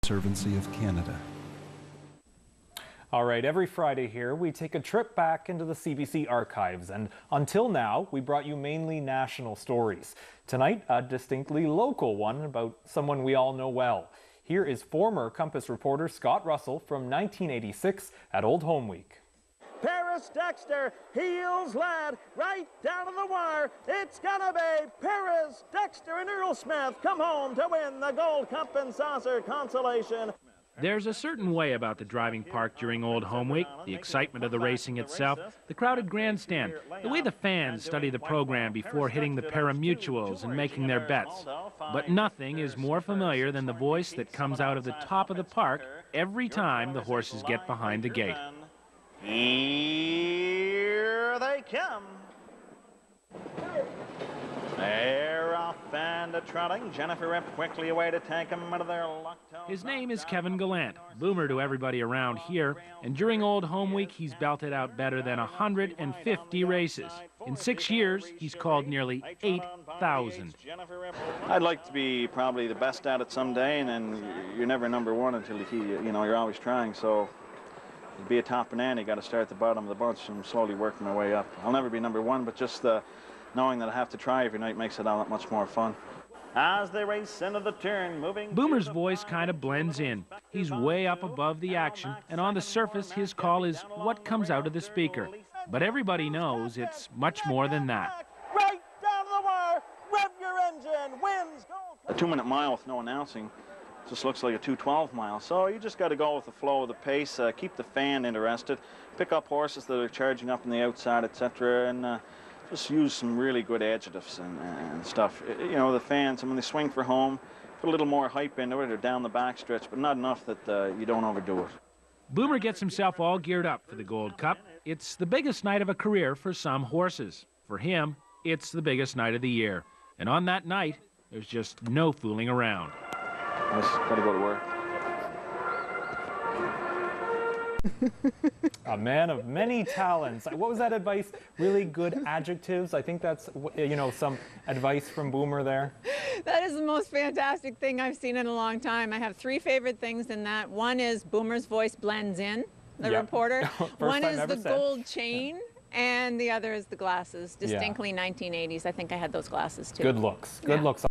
Conservancy of Canada. All right, every Friday here, we take a trip back into the CBC Archives, and until now, we brought you mainly national stories. Tonight, a distinctly local one about someone we all know well. Here is former Compass reporter Scott Russell from 1986 at Old Home Week. Paris Dexter, heels led, right down to the wire. It's gonna be Paris Dexter and Earl Smith come home to win the Gold Cup and Saucer consolation. There's a certain way about the driving park during Old Home Week, the excitement of the racing itself, the crowded grandstand, the way the fans study the program before hitting the pari-mutuels and making their bets. But nothing is more familiar than the voice that comes out of the top of the park every time the horses get behind the gate. Here they come. They're off and trotting. Jennifer Rip quickly away to take them out of their luck. His name is Kevin Gallant, boomer to everybody around here, and during Old Home Week he's belted out better than 150 races. In 6 years, he's called nearly 8,000. I'd like to be probably the best at it someday, and then you're never number one until you're always trying. So to be a top banana, you got to start at the bottom of the bunch, and I'm slowly working my way up. I'll never be number one, but just knowing that I have to try every night makes it all that much more fun. As they race into the turn, moving. Boomer's voice kind of blends in. He's way up above the action, and on the surface, his call is what comes out of the speaker. But everybody knows it's much more than that. Right down the wire, rev your engine, wins Gold Cup. A 2-minute mile with no announcing just looks like a 2:12 mile. So you just got to go with the flow of the pace, keep the fan interested, pick up horses that are charging up on the outside, etc., and just use some really good adjectives and stuff. The fans, when they swing for home, put a little more hype into it or down the backstretch, but not enough that you don't overdo it. Boomer gets himself all geared up for the Gold Cup. It's the biggest night of a career for some horses. For him, it's the biggest night of the year. And on that night, there's just no fooling around. I just got to go to work. A man of many talents. What was that advice? Really good adjectives? I think that's, some advice from Boomer there. That is the most fantastic thing I've seen in a long time. I have 3 favorite things in that. One is Boomer's voice blends in, the reporter. One is the gold chain, and the other is the glasses. Distinctly 1980s. I think I had those glasses too. Good looks. Good looks.